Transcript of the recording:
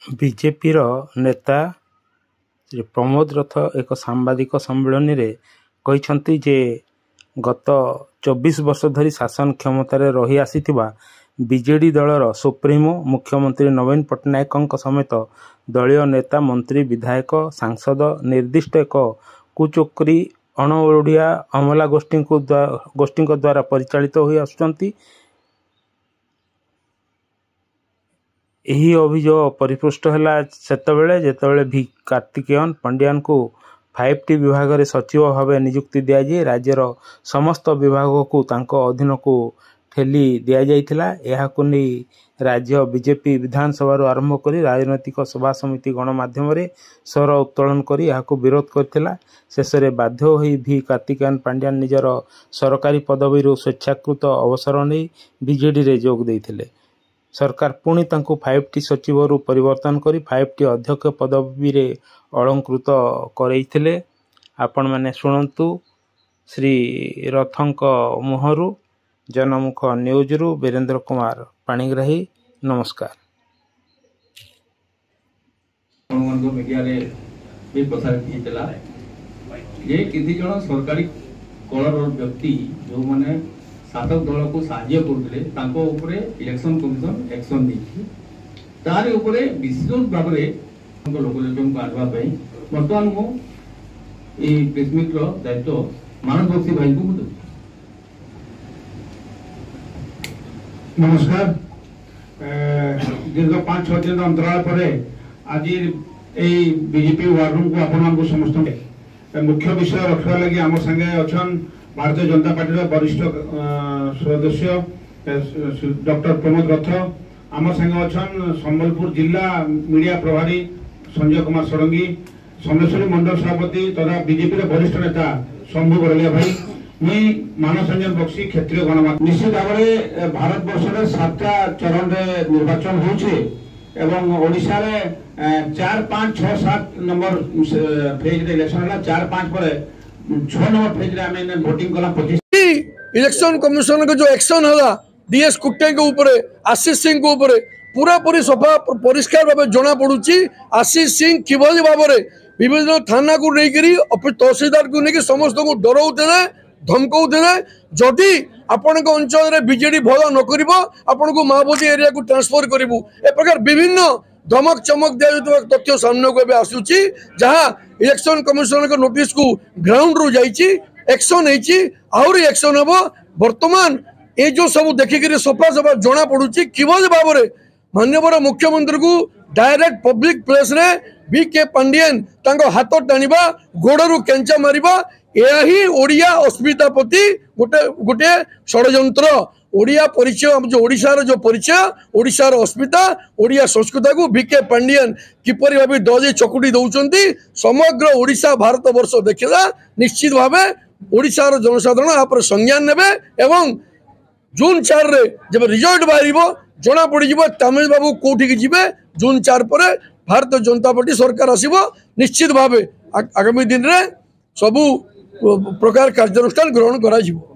BJP नेता श्री प्रमोद रथ एक सांबादिक सम्मेलन में कहते जे गत 24 वर्ष धरी शासन क्षमतार रही आसीथिबा बीजेडी दलर सुप्रीमो मुख्यमंत्री नवीन पट्टनायक समेत दलीय नेता मंत्री विधायक सांसद निर्दिष्ट एक कुचक्री अणओडिया अमला गोष्ठी द्वारा परिचालित हो आसुचंती। यही अभियोग परिपुष्ट है जितेबाला भी कार्तिकेयन पांड्यान को 5T विभाग में सचिव भाव नियुक्ति दि जाए राज्यर समस्त विभाग को तांको अधीन को ठेली दि जाइथिला। यहाकु नै राज्य बीजेपी विधानसभा आरंभ कर राजनैतिक सभा समिति गणमाध्यम स्वर उत्तोलन कर यहाकु विरोध करथिला। शेष में बाध्य होई भी कार्तिकेयन पांड्यान निजर सरकारी पदवी स्वेच्छाकृत अवसर नहीं बीजेडी रे जोग देइथिले। सरकार पुणी तांको 5T सचिव परिवर्तन करी 5T अध्यक्ष पदवी रे अलंकृत करैथिले। आपण माने शुणंतु श्री रथंक मुहरु जनमुख न्यूज रु वीरेंद्र कुमार पाणीग्राही। नमस्कार। मीडिया रे भी प्रसारित किला ये किसी जन सरकारी कलर व्यक्ति जो माने शासक दल को साहाय्य करते इलेक्शन कमिशन एक्शन नहीं तार उपरे विशेष भाव में लोकलोचन को आनवाई बर्तमान मुझे प्रेसमिट दायित्व मानस बक्सी भाई को दूँ। नमस्कार। दीर्घ 5-6 दिन अंतराल पर आज बीजेपी वार रूम को आपण समस्त मुख्य विषय रखा लगी आम संगे अच्छा भारतीय जनता पार्टी वरिष्ठ सदस्य डॉक्टर प्रमोद रथ आम संगे अच्छा संबलपुर जिला मीडिया प्रभारी संजय कुमार षडंगी सोमेश्वरी मंडल सभापति तथा बीजेपी वरिष्ठ नेता शंभु बरलिया भाई मुई मानस रंजन बक्सी क्षेत्रीय गणमाध्यम निश्चित भाव में भारत वर्ष में 7टा चरण रे निर्वाचन होउछे एवं ओडिशा रे 4, 5, 6, 7 नंबर फेज रे इलेक्शन हला 4, 5 पर 6 नंबर फेज रे आमे वोटिंग कला 25 इलेक्शन कमिशन के जो एक्शन हला डीएस कुट्टे के ऊपर आशीष सिंह के ऊपर पूरा पूरी सफा परिष्कार भाव जना पड़ुची। आशीष सिंह किभली भाव में विभिन्न थाना को लेकरी तहसीलदार को लेकिन समस्त को डराउते धमकाउते जदि आपण अंचल बीजेडी भल न आपण को महाबोधी एरिया को ट्रांसफर करूँ ए प्रकार विभिन्न धमक चमक दिया तथ्य सामने को आसूची जहाँ इलेक्शन कमिशन के नोटिस को ग्राउंड रू जाइए एक्शन होती एक्शन हम बर्तमान ये जो सब देखिक सफा सफा जना पड़ुची किभली भाव में माननीय मुख्यमंत्री को डायरेक्ट पब्लिक प्लेस रे बीके पांडियन तांको हाथ टाणिबा गोड़रू केंचा मारिबा यही ओडिया अस्मिता प्रति गोटे गोटे षड्यंत्र ओडिया परिचय जो ओडिशार जो परिचय ओडिशार अस्मिता ओडिया संस्कृति को बीके पांडियन किपरि भाबे दजे चकुटी दउचंती समग्र ओडिशा भारत वर्ष देखला निश्चित भावे ओडिशार जनसाधारण यहाँ पर संज्ञान नेबे एवं जून 4 रे जब रिजल्ट बाहरिबो जना पड़ी तमिल बाबू कौटी जीवे जून 4 पर भारतीय जनता पार्टी सरकार आसीबो निश्चित भावे आगामी दिन रे सबू प्रकार कार्यानुष्ठान ग्रहण करा जीवो।